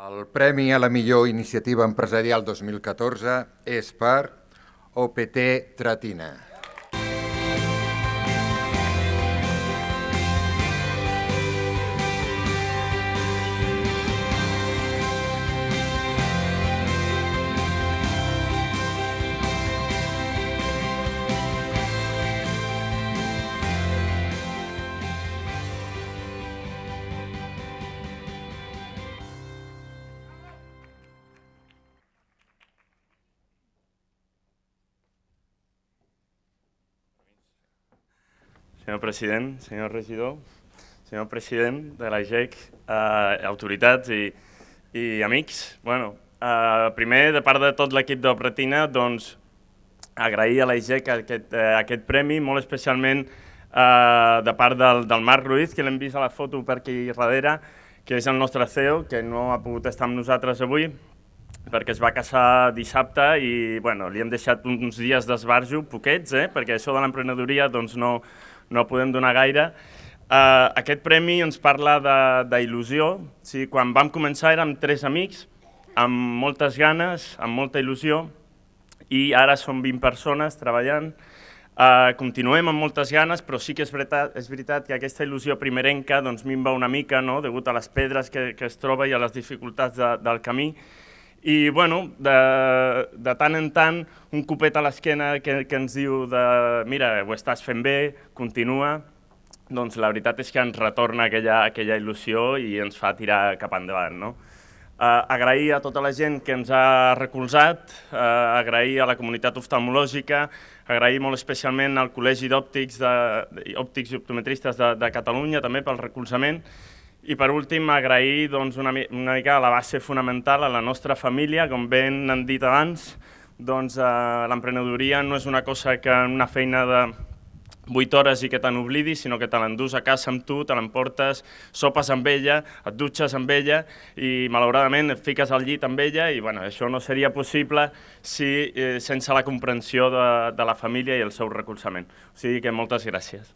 El Premi a la millor iniciativa empresarial 2014 és per OPT Tratina. Senyor president, senyor regidor, senyor president de la GEC, autoritats i amics. Primer, de part de tot l'equip de Pretina, agrair a la GEC aquest premi, molt especialment de part del Marc Ruiz, que l'hem vist a la foto per aquí darrere, que és el nostre CEO, que no ha pogut estar amb nosaltres avui, perquè es va casar dissabte i li hem deixat uns dies d'esbarjo, poquets, perquè això de l'emprenedoria no podem donar gaire. Aquest premi ens parla d'il·lusió. Quan vam començar érem 3 amics, amb moltes ganes, amb molta il·lusió, i ara som 20 persones treballant. Continuem amb moltes ganes, però sí que és veritat que aquesta il·lusió primerenca minva una mica, degut a les pedres que es troba i a les dificultats del camí. I, de tant en tant, un copet a l'esquena que ens diu mira, ho estàs fent bé, continua, la veritat és que ens retorna aquella il·lusió i ens fa tirar cap endavant. Agrair a tota la gent que ens ha recolzat, agrair a la comunitat oftalmològica, agrair molt especialment al Col·legi d'Òptics i Optometristes de Catalunya també pel recolzament. I per últim, agrair una mica a la base fonamental, a la nostra família. Com bé han dit abans, l'emprenedoria no és una cosa que una feina de 8 hores i que te n'oblidis, sinó que te l'endús a casa amb tu, te l'emportes, sopes amb ella, et dutxes amb ella i malauradament et fiques al llit amb ella i això no seria possible sense la comprensió de la família i el seu recolzament. O sigui que moltes gràcies.